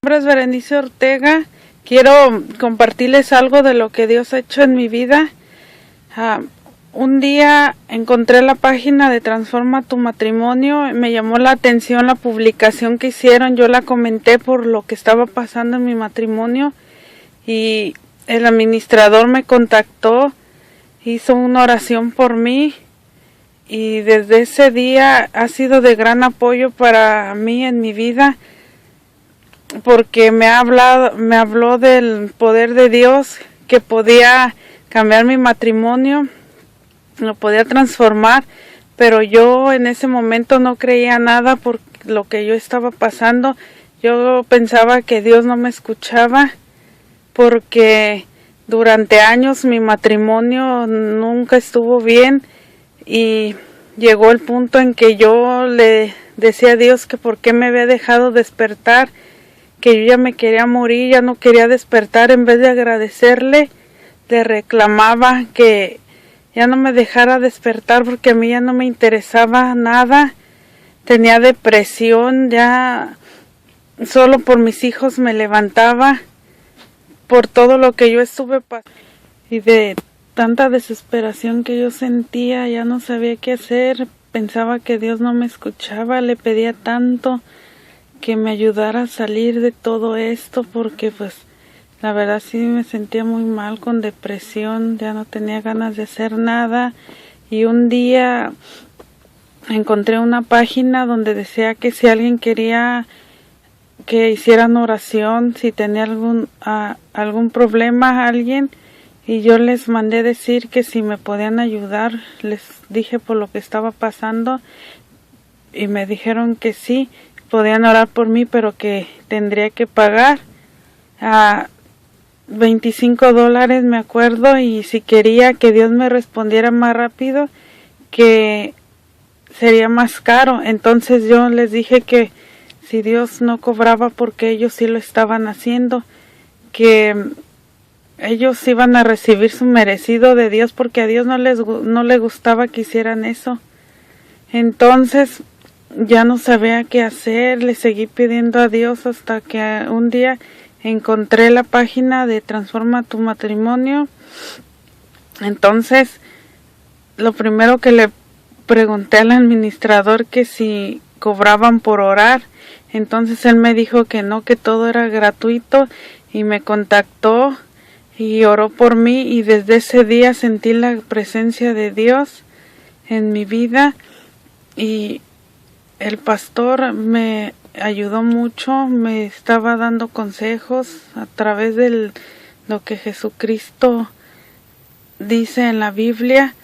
nombre es Berenice Ortega. Quiero compartirles algo de lo que Dios ha hecho en mi vida. Un día encontré la página de Transforma tu Matrimonio. Me llamó la atención la publicación que hicieron. Yo la comenté por lo que estaba pasando en mi matrimonio. Y el administrador me contactó, hizo una oración por mí. Y desde ese día ha sido de gran apoyo para mí en mi vida. Porque me habló del poder de Dios, que podía cambiar mi matrimonio, lo podía transformar, pero yo en ese momento no creía nada por lo que yo estaba pasando. Yo pensaba que Dios no me escuchaba, porque durante años mi matrimonio nunca estuvo bien, y llegó el punto en que yo le decía a Dios que por qué me había dejado despertar, que yo ya me quería morir, ya no quería despertar. En vez de agradecerle, le reclamaba que ya no me dejara despertar porque a mí ya no me interesaba nada. Tenía depresión, ya solo por mis hijos me levantaba, por todo lo que yo estuve pasando. Y de tanta desesperación que yo sentía, ya no sabía qué hacer. Pensaba que Dios no me escuchaba, le pedía tanto que me ayudara a salir de todo esto, porque pues la verdad sí me sentía muy mal, con depresión, ya no tenía ganas de hacer nada. Y un día encontré una página donde decía que si alguien quería que hicieran oración, si tenía algún problema a alguien, y yo les mandé decir que si me podían ayudar. Les dije por lo que estaba pasando y me dijeron que sí, podían orar por mí, pero que tendría que pagar $25, me acuerdo, y si quería que Dios me respondiera más rápido, que sería más caro. Entonces yo les dije que si Dios no cobraba, porque ellos sí lo estaban haciendo, que ellos iban a recibir su merecido de Dios, porque a Dios no le gustaba que hicieran eso. Entonces ya no sabía qué hacer, le seguí pidiendo a Dios hasta que un día encontré la página de Transforma tu Matrimonio. Entonces, lo primero que le pregunté al administrador que si cobraban por orar. Entonces él me dijo que no, que todo era gratuito, y me contactó y oró por mí, y desde ese día sentí la presencia de Dios en mi vida. Y el pastor me ayudó mucho, me estaba dando consejos a través de lo que Jesucristo dice en la Biblia.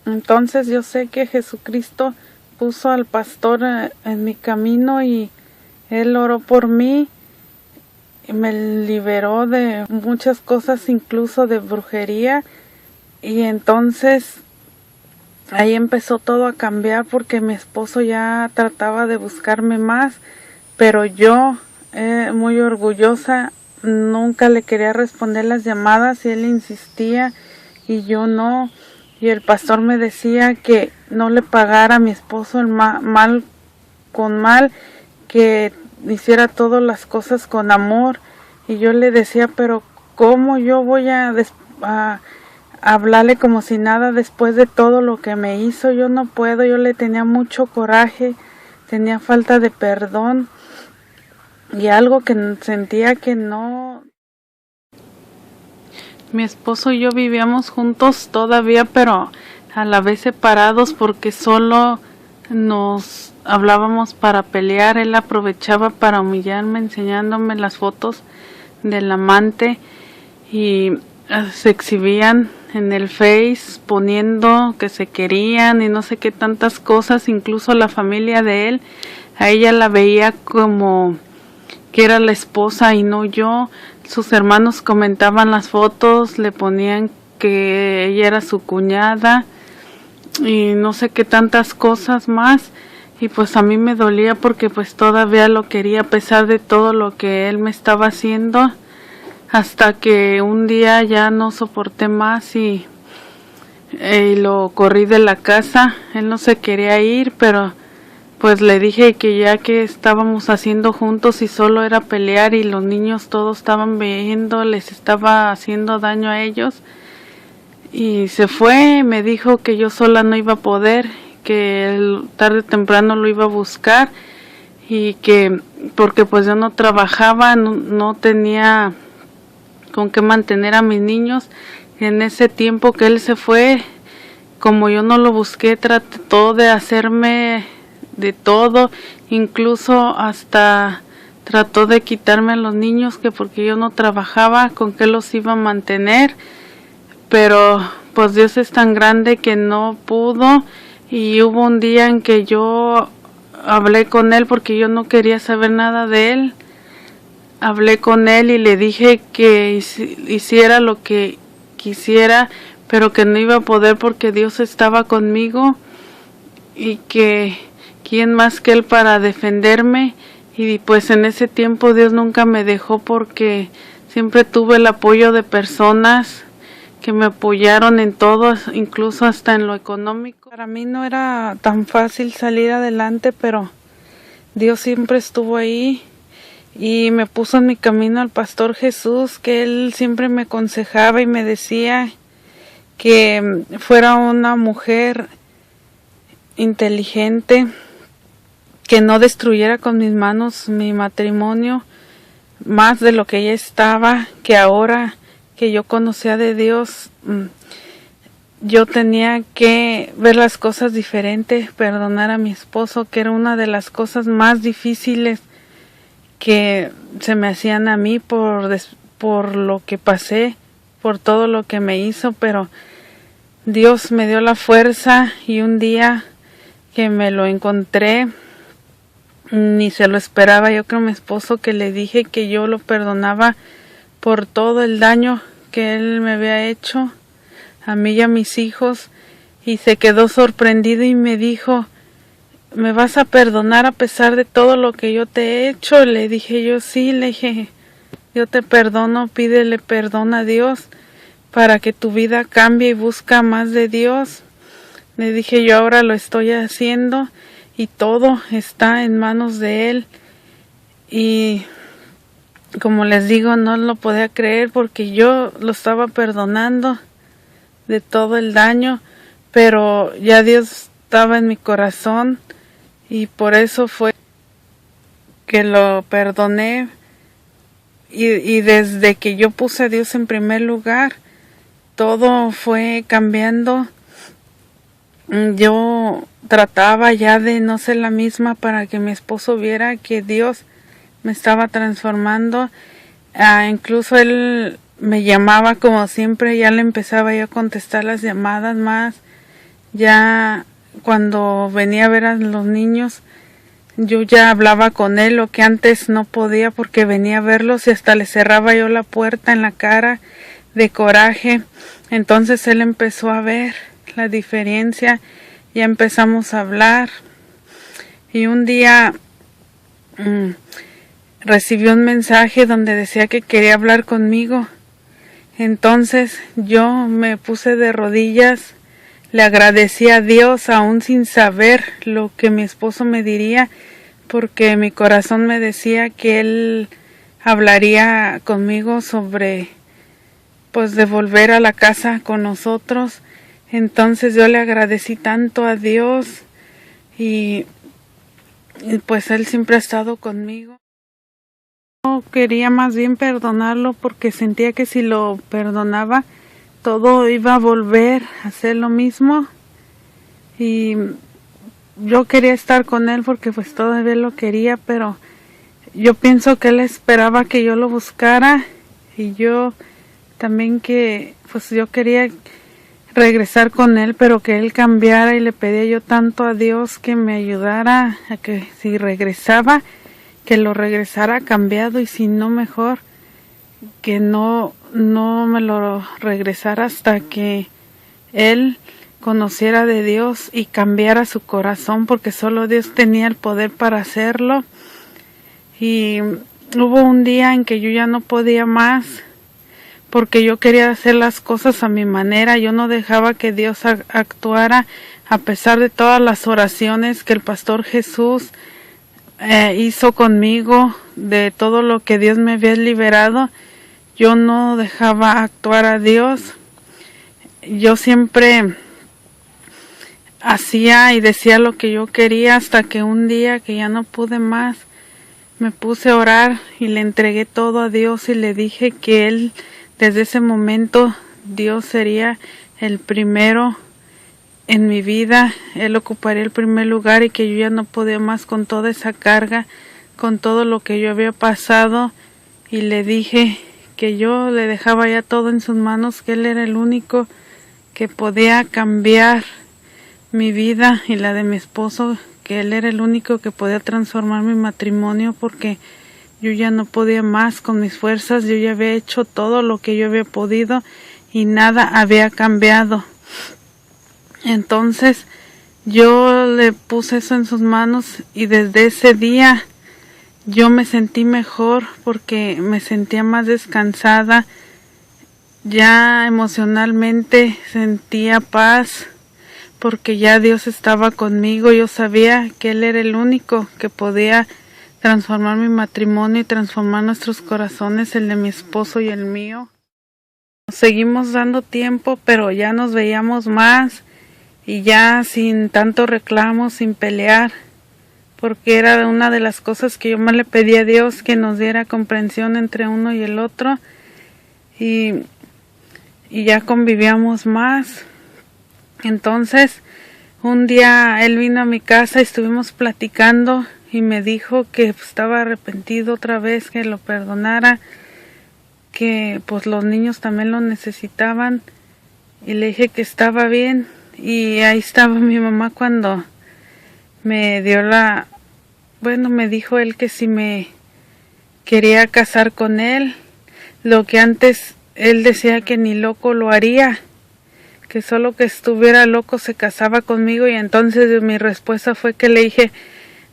Entonces yo sé que Jesucristo puso al pastor en mi camino, y él oró por mí y me liberó de muchas cosas, incluso de brujería. Y entonces ahí empezó todo a cambiar, porque mi esposo ya trataba de buscarme más, pero yo, muy orgullosa, nunca le quería responder las llamadas, y él insistía y yo no. Y el pastor me decía que no le pagara a mi esposo el mal con mal, que hiciera todas las cosas con amor. Y yo le decía, pero ¿cómo yo voy a hablarle como si nada después de todo lo que me hizo? Yo no puedo. Yo le tenía mucho coraje, tenía falta de perdón, y algo que sentía que no. Mi esposo y yo vivíamos juntos todavía, pero a la vez separados, porque solo nos hablábamos para pelear. Él aprovechaba para humillarme, enseñándome las fotos del amante, y se exhibían en el Face poniendo que se querían y no sé qué tantas cosas. Incluso la familia de él, a ella la veía como que era la esposa y no yo. Sus hermanos comentaban las fotos, le ponían que ella era su cuñada y no sé qué tantas cosas más. Y pues a mí me dolía, porque pues todavía lo quería a pesar de todo lo que él me estaba haciendo, hasta que un día ya no soporté más y lo corrí de la casa. Él no se quería ir, pero pues le dije que ya que estábamos haciendo juntos y solo era pelear y los niños todos estaban viendo, les estaba haciendo daño a ellos. Y se fue, me dijo que yo sola no iba a poder, que tarde o temprano lo iba a buscar y que porque pues yo no trabajaba, no tenía con qué mantener a mis niños. En ese tiempo que él se fue, como yo no lo busqué, trató de hacerme de todo, incluso hasta trató de quitarme a los niños, que porque yo no trabajaba, con qué los iba a mantener. Pero pues Dios es tan grande que no pudo, y hubo un día en que yo hablé con él porque yo no quería saber nada de él. Hablé con él y le dije que hiciera lo que quisiera, pero que no iba a poder porque Dios estaba conmigo y que quién más que él para defenderme. Y pues en ese tiempo Dios nunca me dejó porque siempre tuve el apoyo de personas que me apoyaron en todo, incluso hasta en lo económico. Para mí no era tan fácil salir adelante, pero Dios siempre estuvo ahí y me puso en mi camino al Pastor Jesús, que él siempre me aconsejaba y me decía que fuera una mujer inteligente, que no destruyera con mis manos mi matrimonio más de lo que ya estaba, que ahora que yo conocía de Dios, yo tenía que ver las cosas diferentes, perdonar a mi esposo, que era una de las cosas más difíciles que se me hacían a mí por lo que pasé, por todo lo que me hizo, pero Dios me dio la fuerza y un día que me lo encontré, ni se lo esperaba yo con mi esposo, que le dije que yo lo perdonaba por todo el daño que él me había hecho a mí y a mis hijos, y se quedó sorprendido y me dijo, ¿me vas a perdonar a pesar de todo lo que yo te he hecho? Le dije yo, sí, le dije, yo te perdono, pídele perdón a Dios para que tu vida cambie y busca más de Dios. Le dije, yo ahora lo estoy haciendo y todo está en manos de Él. Y como les digo, no lo podía creer porque yo lo estaba perdonando de todo el daño, pero ya Dios estaba en mi corazón y por eso fue que lo perdoné. Y desde que yo puse a Dios en primer lugar, todo fue cambiando. Yo trataba ya de no ser la misma para que mi esposo viera que Dios me estaba transformando. Incluso él me llamaba como siempre, ya le empezaba yo a contestar las llamadas más. Ya cuando venía a ver a los niños, yo ya hablaba con él, lo que antes no podía porque venía a verlos y hasta le cerraba yo la puerta en la cara de coraje. Entonces él empezó a ver la diferencia, ya empezamos a hablar y un día recibió un mensaje donde decía que quería hablar conmigo. Entonces yo me puse de rodillas, le agradecí a Dios aún sin saber lo que mi esposo me diría, porque mi corazón me decía que él hablaría conmigo sobre pues de volver a la casa con nosotros. Entonces yo le agradecí tanto a Dios y pues él siempre ha estado conmigo. Yo quería más bien perdonarlo porque sentía que si lo perdonaba todo iba a volver a ser lo mismo, y yo quería estar con él porque pues todavía lo quería, pero yo pienso que él esperaba que yo lo buscara y yo también que pues yo quería regresar con él, pero que él cambiara, y le pedía yo tanto a Dios que me ayudara a que si regresaba, que lo regresara cambiado, y si no mejor, que no me lo regresara hasta que él conociera de Dios y cambiara su corazón, porque solo Dios tenía el poder para hacerlo. Y hubo un día en que yo ya no podía más, porque yo quería hacer las cosas a mi manera, yo no dejaba que Dios actuara a pesar de todas las oraciones que el pastor Jesús hizo conmigo, de todo lo que Dios me había liberado, yo no dejaba actuar a Dios. Yo siempre hacía y decía lo que yo quería, hasta que un día que ya no pude más, me puse a orar y le entregué todo a Dios y le dije que Él, desde ese momento, Dios sería el primero en mi vida. Él ocuparía el primer lugar y que yo ya no podía más con toda esa carga, con todo lo que yo había pasado, y le dije que yo le dejaba ya todo en sus manos, que Él era el único que podía cambiar mi vida y la de mi esposo, que Él era el único que podía transformar mi matrimonio, porque yo ya no podía más con mis fuerzas. Yo ya había hecho todo lo que yo había podido y nada había cambiado. Entonces yo le puse eso en sus manos y desde ese día yo me sentí mejor, porque me sentía más descansada, ya emocionalmente sentía paz, porque ya Dios estaba conmigo. Yo sabía que Él era el único que podía transformar mi matrimonio y transformar nuestros corazones, el de mi esposo y el mío. Nos seguimos dando tiempo, pero ya nos veíamos más y ya sin tanto reclamo, sin pelear, porque era una de las cosas que yo más le pedí a Dios, que nos diera comprensión entre uno y el otro, y ya convivíamos más. Entonces un día Él vino a mi casa y estuvimos platicando y me dijo que estaba arrepentido otra vez, que lo perdonara, que pues los niños también lo necesitaban, y le dije que estaba bien. Y ahí estaba mi mamá cuando me dio me dijo él que si me quería casar con él, lo que antes él decía que ni loco lo haría, que solo que estuviera loco se casaba conmigo. Y entonces mi respuesta fue que le dije,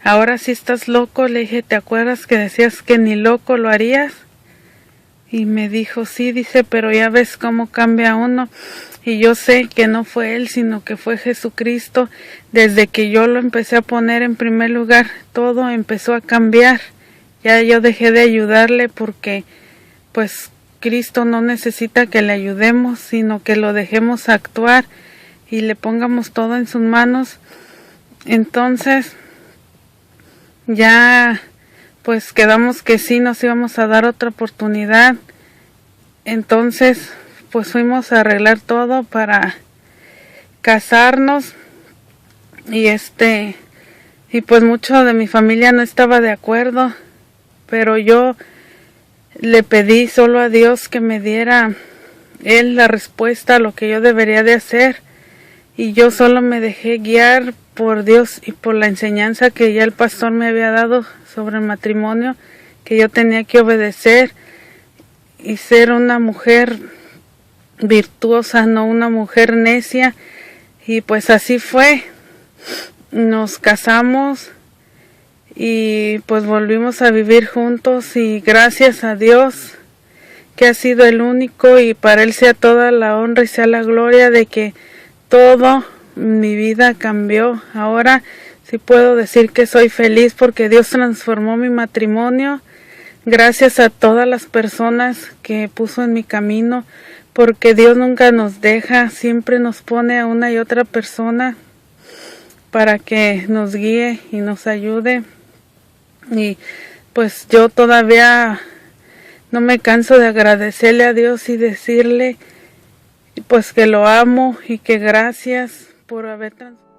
ahora sí estás loco. Le dije, ¿te acuerdas que decías que ni loco lo harías? Y me dijo, sí, dice, pero ya ves cómo cambia uno. Y yo sé que no fue Él, sino que fue Jesucristo. Desde que yo lo empecé a poner en primer lugar, todo empezó a cambiar. Ya yo dejé de ayudarle, porque pues Cristo no necesita que le ayudemos, sino que lo dejemos actuar y le pongamos todo en sus manos. Entonces ya pues quedamos que sí nos íbamos a dar otra oportunidad. Entonces pues fuimos a arreglar todo para casarnos, y pues mucho de mi familia no estaba de acuerdo, pero yo le pedí solo a Dios que me diera Él la respuesta a lo que yo debería de hacer, y yo solo me dejé guiar por Dios y por la enseñanza que ya el pastor me había dado sobre el matrimonio, que yo tenía que obedecer y ser una mujer virtuosa, no una mujer necia. Y pues así fue. Nos casamos y pues volvimos a vivir juntos, y gracias a Dios, que ha sido el único, y para Él sea toda la honra y sea la gloria, de que todo mi vida cambió. Ahora sí puedo decir que soy feliz, porque Dios transformó mi matrimonio, gracias a todas las personas que puso en mi camino, porque Dios nunca nos deja, siempre nos pone a una y otra persona para que nos guíe y nos ayude. Y pues yo todavía no me canso de agradecerle a Dios y decirle pues que lo amo y que gracias por haber transformado.